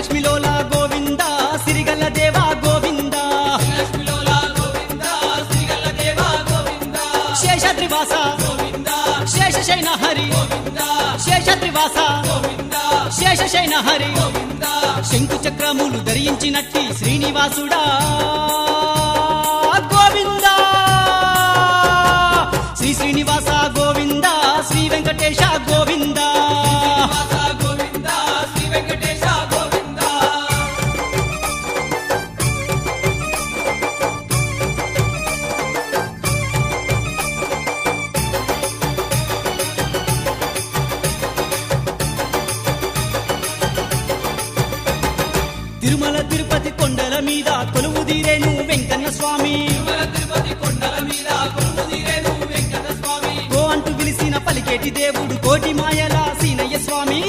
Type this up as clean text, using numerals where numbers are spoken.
శ్రీలక్ష్మిలోలా గోవింద సిరిగల్ల దేవా గోవింద శేషద్రివాస శేషశైన హరి శేషద్రివాస శేషశైన హరి శంకు చక్రములు ధరించినట్టి శ్రీనివాసుడా గోవింద శ్రీ శ్రీనివాస గోవింద శ్రీ వెంకటేశ గోవింద తిరుమల తిరుపతి కొండల మీద కొలువుదీరేను వెంకన్న స్వామి గో అంటూ పిలిసిన పలికేటి దేవుడు కోటి మాయల సీనయ్య స్వామి